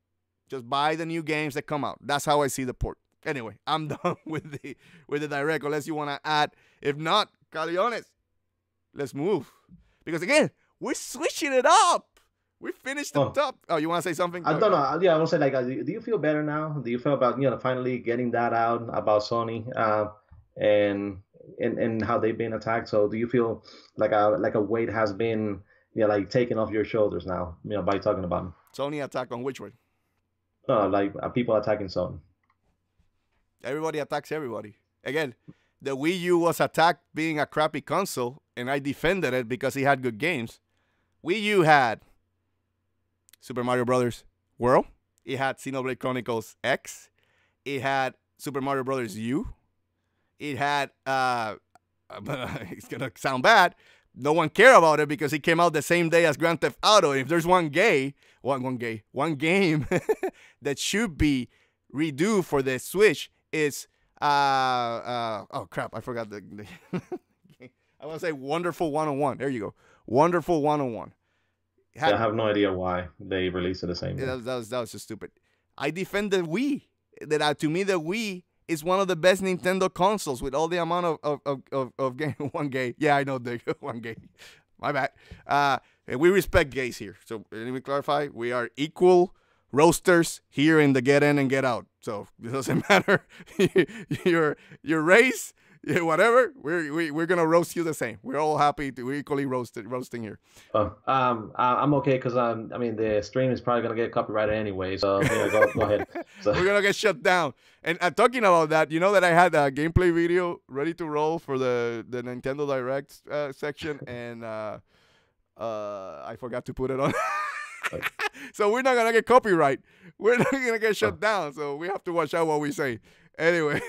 Just buy the new games that come out. That's how I see the port. Anyway, I'm done with the direct, unless you want to add. If not, Caleones, let's move. Because again, we're switching it up. We finished the top. Oh, you want to say something? I don't know. Yeah, I want to say, do you feel better now? Do you feel about finally getting that out about Sony and how they've been attacked? So do you feel like a weight has been taken off your shoulders now? By talking about them. Sony attack on which way? People attacking Sony. Everybody attacks everybody. Again, the Wii U was attacked being a crappy console, and I defended it because it had good games. Wii U had Super Mario Brothers World. It had Xenoblade Chronicles X. It had Super Mario Brothers U. It had, it's going to sound bad, no one cared about it because it came out the same day as Grand Theft Auto. And if there's one game that should be redo for the Switch is oh crap, I forgot the I want to say Wonderful 101. There you go. Wonderful 101. I have no idea why they released it the same day. That was just stupid. I defend the Wii. That to me, the Wii is one of the best Nintendo consoles with all the amount of game. One gay. Yeah, I know, Dick. One gay. My bad. And we respect gays here. So let me clarify. We are equal roasters here in the Get In and Get Out. So it doesn't matter your race, whatever. We're gonna roast you the same. We're all happy to equally roasting here. I'm okay because I mean the stream is probably gonna get copyrighted anyway. So yeah, go ahead. So. We're gonna get shut down. And talking about that, you know that I had a gameplay video ready to roll for the Nintendo Direct section, and I forgot to put it on. So we're not gonna get copyright. We're not gonna get shut down. So we have to watch out what we say. Anyway,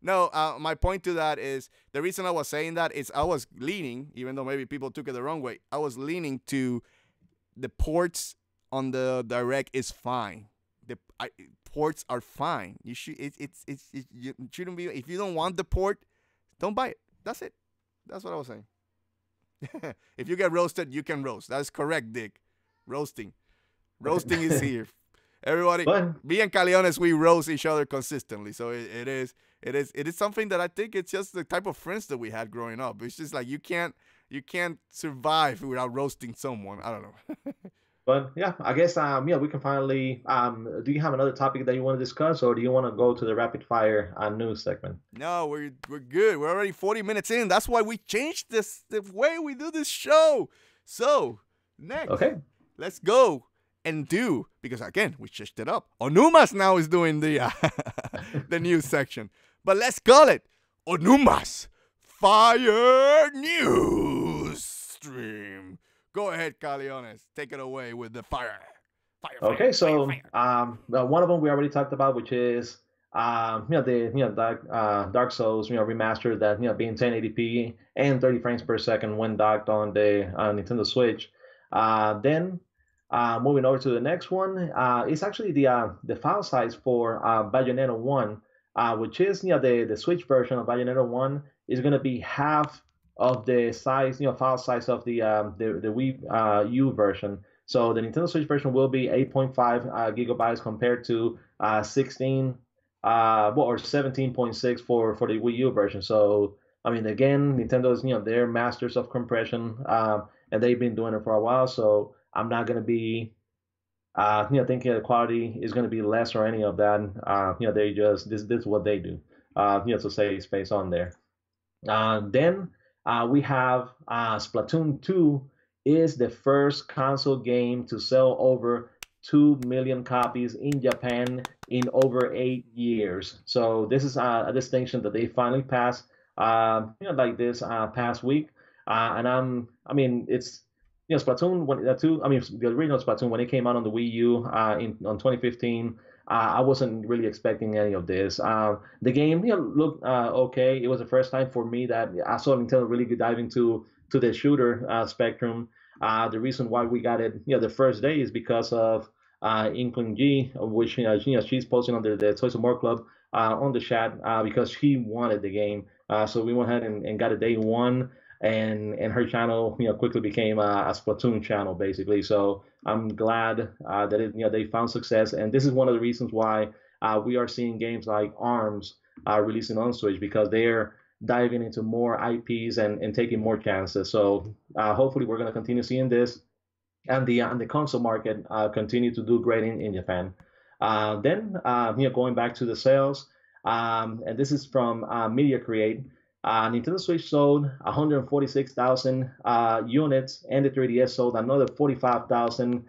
no. My point to that is the reason I was saying that is I was leaning, even though maybe people took it the wrong way. I was leaning to the ports on the Direct is fine. The ports are fine. You should. You shouldn't be. If you don't want the port, don't buy it. That's it. That's what I was saying. If you get roasted, you can roast. That's correct, Dick. Roasting is here. Everybody, me and Caleones, we roast each other consistently. So it is something that I think it's just the type of friends that we had growing up. It's just like you can't survive without roasting someone. I don't know. But yeah, I guess we can finally. Do you have another topic that you want to discuss, or do you want to go to the rapid fire news segment? No, we're good. We're already 40 minutes in. That's why we changed the way we do this show. So next, okay, let's go and do, because again we changed it up. Onumas now is doing the the news section, but let's call it Onumas Fire News Stream. Go ahead, Caleones. Take it away with the fire. Okay, so one of them we already talked about, which is Dark Souls remastered that being 1080p and 30 frames per second when docked on the Nintendo Switch. Then moving over to the next one, it's actually the file size for Bayonetta 1, which is the Switch version of Bayonetta 1 is going to be half of the size, file size of the Wii U version. So the Nintendo Switch version will be 8.5 gigabytes compared to 16 or 17.6 for the Wii U version. So I mean, again, Nintendo's they're masters of compression, and they've been doing it for a while. So I'm not gonna be thinking the quality is gonna be less or any of that. They just this is what they do. To save space on there. Then we have Splatoon 2 is the first console game to sell over 2 million copies in Japan in over 8 years. So this is a distinction that they finally passed, like this past week. And it's Splatoon the original Splatoon when it came out on the Wii U on 2015. I wasn't really expecting any of this. The game looked okay. It was the first time for me that I saw Nintendo really dive into the shooter spectrum. The reason why we got it the first day is because of Inkling G, which she's posting on the Toys of More Club on the chat because she wanted the game. So we went ahead and got it day one. And her channel, quickly became a Splatoon channel, basically. So I'm glad that they found success, and this is one of the reasons why we are seeing games like ARMS releasing on Switch, because they're diving into more IPs and taking more chances. So hopefully we're going to continue seeing this, and the console market continue to do great in Japan. Then going back to the sales, and this is from Media Create. Nintendo Switch sold 146,000 units, and the 3DS sold another 45,000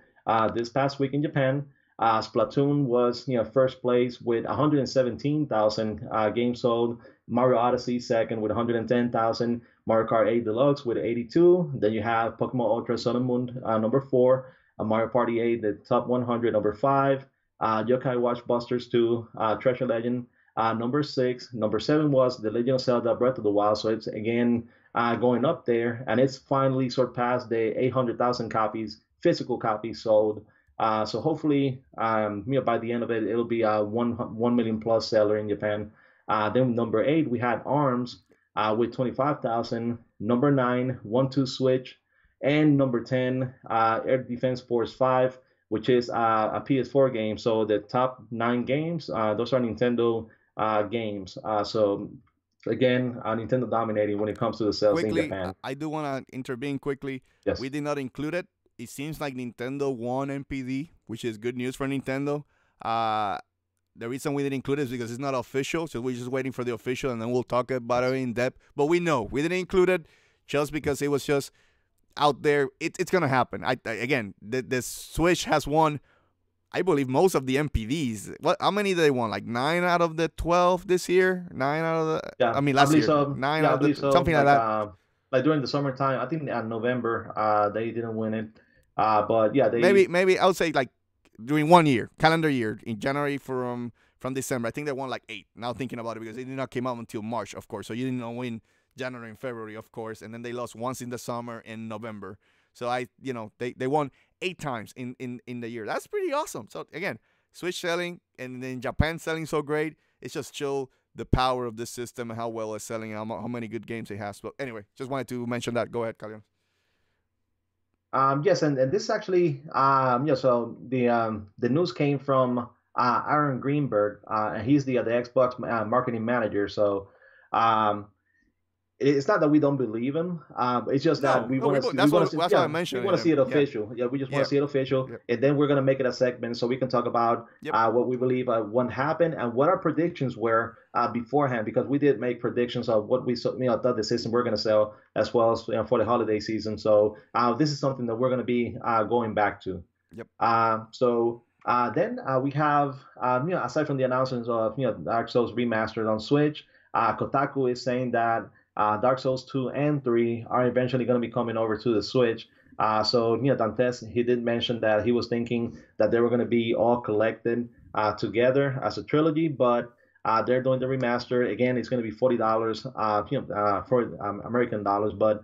this past week in Japan. Splatoon was first place with 117,000 games sold. Mario Odyssey second with 110,000. Mario Kart 8 Deluxe with 82. Then you have Pokemon Ultra Sun and Moon number 4. Mario Party 8, the top 100 number 5. Yokai Watch Busters 2, Treasure Legend. Number 6, number 7 was The Legend of Zelda: Breath of the Wild. So it's again going up there, and it's finally surpassed the 800,000 copies, physical copies sold So hopefully, by the end of it, it'll be a 1 million plus seller in Japan. Then number 8, we had Arms with 25,000. Number 9, 1-2 Switch, and number 10, Air Defense Force 5, which is a PS4 game. So the top 9 games, those are Nintendo games. So again, Nintendo dominating when it comes to the sales in Quickly, Japan. I do want to intervene quickly. Yes. We did not include it. It seems like Nintendo won NPD, which is good news for Nintendo. The reason we didn't include it is because it's not official, so we're just waiting for the official, and then we'll talk about it in depth. But we know we didn't include it just because it was just out there. It's gonna happen. Again, the Switch has won, I believe, most of the NPDs. How many did they won? Like 9 out of the 12 this year. 9 out of the. Yeah, I mean, I last believe year. so. 9 Yeah, I out of believe the so. something like that. Like during the summertime, I think in November, they didn't win it. But yeah, Maybe I would say like during 1 year, calendar year, in January from December. I think they won like 8. Now thinking about it, because it did not come out until March, of course. So you didn't win January and February, of course, and then they lost once in the summer in November. So they won 8 times in the year. That's pretty awesome. So again, Switch selling, and then Japan selling so great. It just show the power of this system and how well it's selling and how many good games it has. But anyway, just wanted to mention that. Go ahead, Caleones. Yes, and this actually, so the news came from Aaron Greenberg, and he's the Xbox marketing manager. So um, it's not that we don't believe him. It's just that No, that's want what to that's why I yeah, we mentioned want to see it. it Yeah, official. Yeah, we just want yeah, to see it official, yeah. and then we're gonna make it a segment so we can talk about Yep. what we believe what happened and what our predictions were beforehand, because we did make predictions of what we thought the system we're gonna sell as well as for the holiday season. So this is something that we're gonna be going back to. Yep. Then we have, aside from the announcements of Dark Souls remastered on Switch, Kotaku is saying that Dark Souls 2 and 3 are eventually going to be coming over to the Switch. So Dantes, he did mention that he was thinking that they were going to be all collected together as a trilogy, but they're doing the remaster again. It's going to be $40, for American dollars, but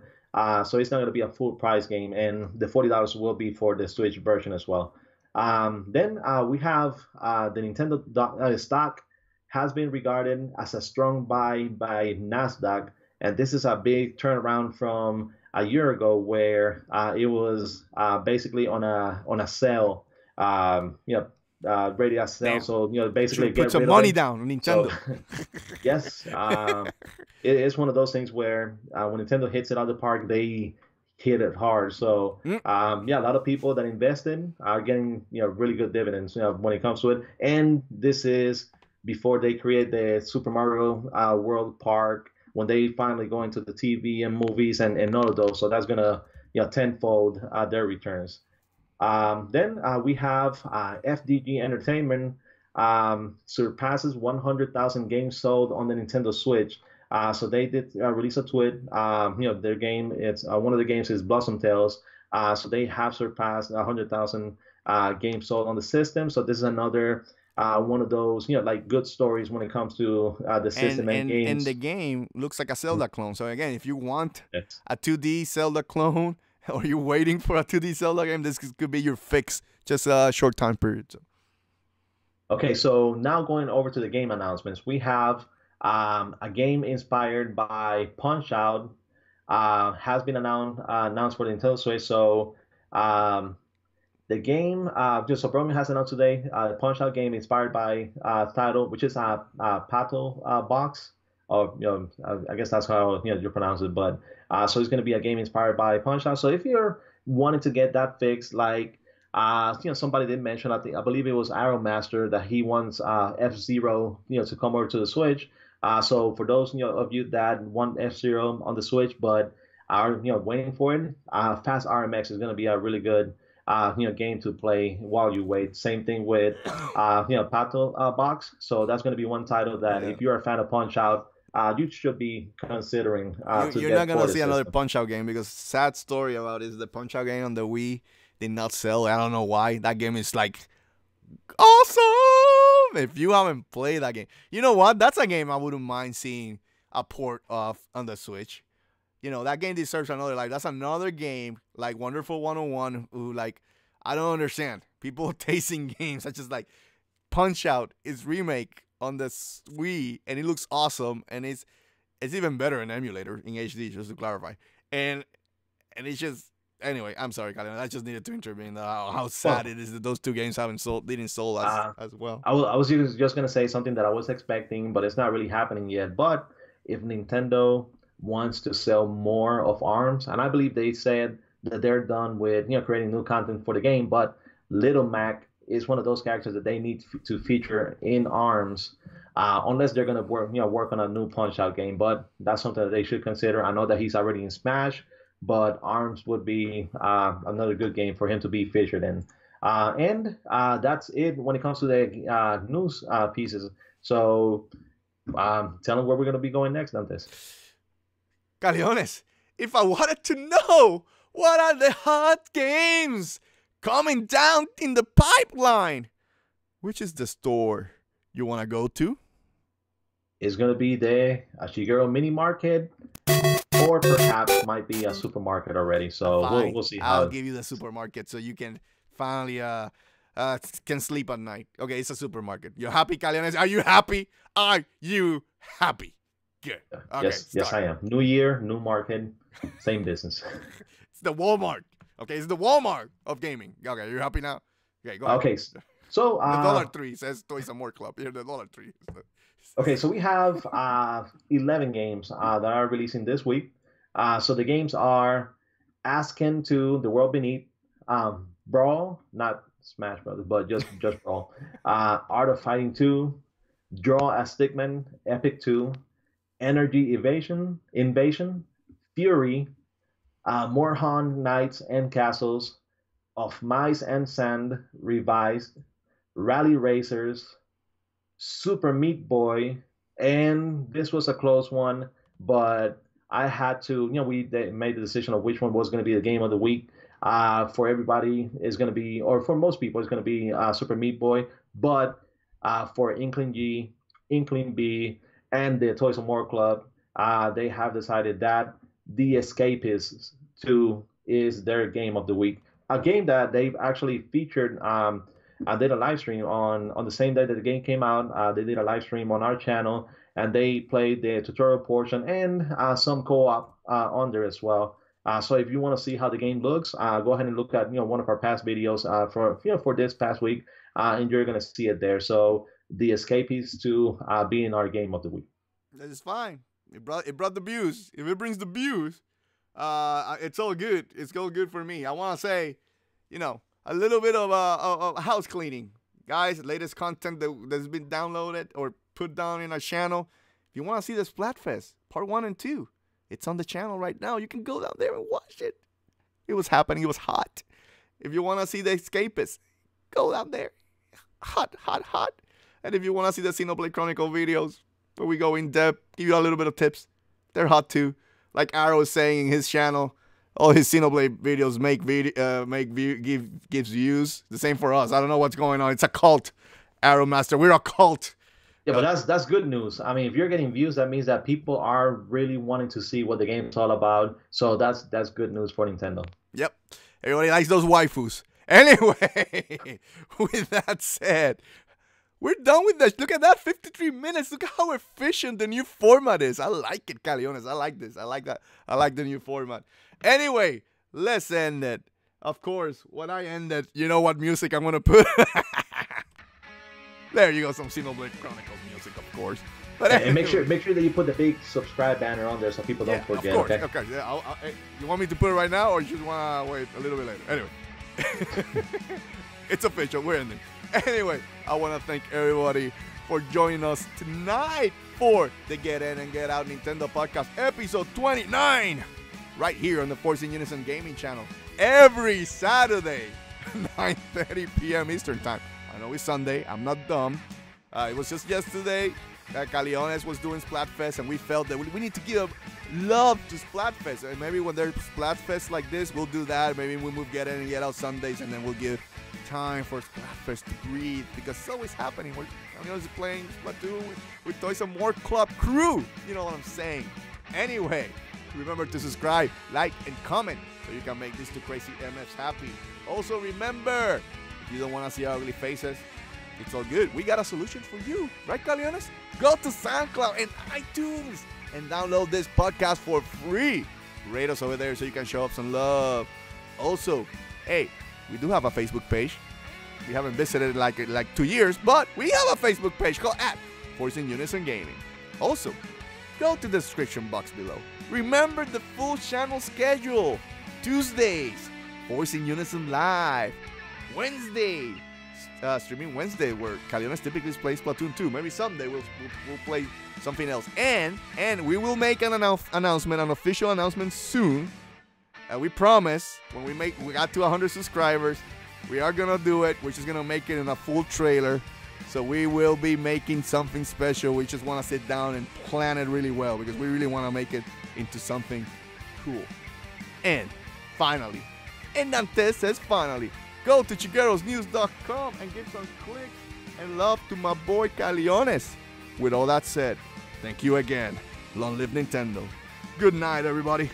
so it's not going to be a full price game, and the $40 will be for the Switch version as well. Then we have the Nintendo stock has been regarded as a strong buy by Nasdaq, and this is a big turnaround from a year ago where it was basically on a sale, ready to sell. Damn. So basically Should put get some rid of money it. down on So Nintendo. yes, it's one of those things where when Nintendo hits it out of the park, they hit it hard. So a lot of people that invested are getting really good dividends when it comes to it. And this is before they create the Super Mario World Park, when they finally go into the TV and movies and all of those. So that's gonna tenfold their returns. Then we have FDG Entertainment surpasses 100,000 games sold on the Nintendo Switch. So they did release a tweet. Their game, it's one of the games is Blossom Tales. So they have surpassed 100,000 games sold on the system. So this is another one of those like good stories when it comes to the system and and the games. game looks like a Zelda clone. So again, if you want Yes. a 2D Zelda clone, or you're waiting for a 2D Zelda game, this could be your fix. Just a short time period. So. Okay, so now going over to the game announcements, we have a game inspired by Punch Out has been announced for the Nintendo Switch. So um, the game, just so Bromy has announced today, Punch Out game inspired by title, which is Pato Box, or I guess that's how you pronounce it. But so it's going to be a game inspired by Punch Out. So if you're wanting to get that fixed, like somebody did mention, I believe it was Arrow Master, that he wants F-Zero, to come over to the Switch. So for those of you that want F-Zero on the Switch, but are waiting for it, Fast RMX is going to be a really good game to play while you wait. Same thing with Pato Box. So that's going to be one title that Yeah. if you're a fan of Punch Out, you should be considering to You're get not for gonna the see another system. Punch Out game, because sad story about it is the Punch Out game on the Wii did not sell. I don't know why. That game is like awesome. If you haven't played that game, you know what? That's a game I wouldn't mind seeing a port of on the Switch. That game deserves another life. That's another game like Wonderful 101 who, like, I don't understand. people tasting games such as like Punch-Out is remake on the Wii, and it looks awesome, and it's even better in emulator in HD, just to clarify. And it's just, anyway, I'm sorry, Caleones. I just needed to intervene. How sad it is that those two games didn't sold as well. I was just gonna say something that I was expecting, but it's not really happening yet. But if Nintendo wants to sell more of ARMS, and I believe they said that they're done with creating new content for the game, but Little Mac is one of those characters that they need to feature in ARMS, unless they're gonna work on a new Punch-Out game. But that's something that they should consider. I know that he's already in Smash, but ARMS would be another good game for him to be featured in. And that's it when it comes to the news pieces. So tell them where we're gonna be going next, Dantes. Caleones, if I wanted to know what are the hot games coming down in the pipeline, which is the store you want to go to? It's going to be the Shigeru Mini Market, or perhaps might be a supermarket already. So we'll see how. I'll give you the supermarket so you can finally can sleep at night. Okay, it's a supermarket. You happy, Caleones? Are you happy? Are you happy? Good. Okay, yes, I am. New year, new market, same business. It's the Walmart. Okay, it's the Walmart of gaming. Okay, you happy now? Okay, go ahead. Okay, so the $3 says Toys and More Club. Here, the $3. Okay, so we have 11 games that are releasing this week. So the games are Asken to The World Beneath, Brawl, not Smash Brothers, but just Brawl, Art of Fighting 2, Draw a Stickman, Epic 2, Energy Invasion, Fury, Morhan Knights and Castles, Of Mice and Sand Revised, Rally Racers, Super Meat Boy, and this was a close one, but I had to, they made the decision of which one was going to be the game of the week. For everybody, is going to be, or for most people, it's going to be Super Meat Boy, but for Inkling G, Inkling B, and the Toys and More Club, they have decided that The Escapists 2 is their game of the week. A game that they've actually featured. I did a live stream on the same day that the game came out. They did a live stream on our channel, and they played the tutorial portion and some co-op on there as well. So if you want to see how the game looks, go ahead and look at one of our past videos for this past week, and you're gonna see it there. So The Escapists 2 being our game of the week. That is fine. It brought the views. If it brings the views, it's all good. It's all good for me. I want to say, a little bit of house cleaning. Guys, latest content that's been downloaded or put down in our channel. If you want to see the Splatfest, part 1 and 2, it's on the channel right now. You can go down there and watch it. It was happening. It was hot. If you want to see the Escapists, go down there. Hot, hot, hot. And if you want to see the Xenoblade Chronicle videos, where we go in depth, give you a little bit of tips, they're hot too. Like Arrow is saying in his channel, all his Xenoblade videos gives views. The same for us. I don't know what's going on. It's a cult, Arrow Master. We're a cult. Yeah, but that's good news. I mean, if you're getting views, that means that people are really wanting to see what the game's all about. So that's good news for Nintendo. Yep. Everybody likes those waifus. Anyway, with that said, we're done with this. Look at that, 53 minutes. Look at how efficient the new format is. I like it, Caleones. I like this. I like that. I like the new format. Anyway, let's end it. Of course, when I end it, you know what music I'm going to put? There you go, some Xenoblade Chronicles music, of course. But and make sure that you put the big subscribe banner on there so people don't forget. Of course, okay. Okay. Yeah, you want me to put it right now, or you just want to wait a little bit later? Anyway, it's official. We're ending. Anyway, I want to thank everybody for joining us tonight for the Get In and Get Out Nintendo Podcast, episode 29, right here on the Force In Unison gaming channel, every Saturday, 9:30 p.m. Eastern Time. I know it's Sunday. I'm not dumb. It was just yesterday that Caleones was doing Splatfest, and we felt that we need to give love to Splatfest. And maybe when there's Splatfest like this, we'll do that. Maybe we'll move Get In and Get Out Sundays, and then we'll give time for Splatfest to breathe, because it's always happening. Caleones is playing Splatoon with Toys and More Club crew. You know what I'm saying. Anyway, remember to subscribe, like, and comment so you can make these two crazy MFs happy. Also remember, if you don't want to see our ugly faces, it's all good. We got a solution for you. Right, Caleones? Go to SoundCloud and iTunes and download this podcast for free. Rate us over there so you can show up some love. Also, hey, we do have a Facebook page. We haven't visited it like 2 years, but we have a Facebook page called Force In Unison Gaming. Also, go to the description box below. Remember the full channel schedule. Tuesdays, Force In Unison Live. Wednesday, streaming Wednesday, where Caleones typically plays Splatoon 2. Maybe someday we'll play something else. And we will make an announcement, an official announcement soon. We promise when we got to 100 subscribers, we are gonna do it. We're just gonna make it in a full trailer. So we will be making something special. We just want to sit down and plan it really well because we really want to make it into something cool. And finally, and Dantes says finally, go to chigarosnews.com and give some clicks and love to my boy Caleones. With all that said, thank you again. Long live Nintendo. Good night, everybody.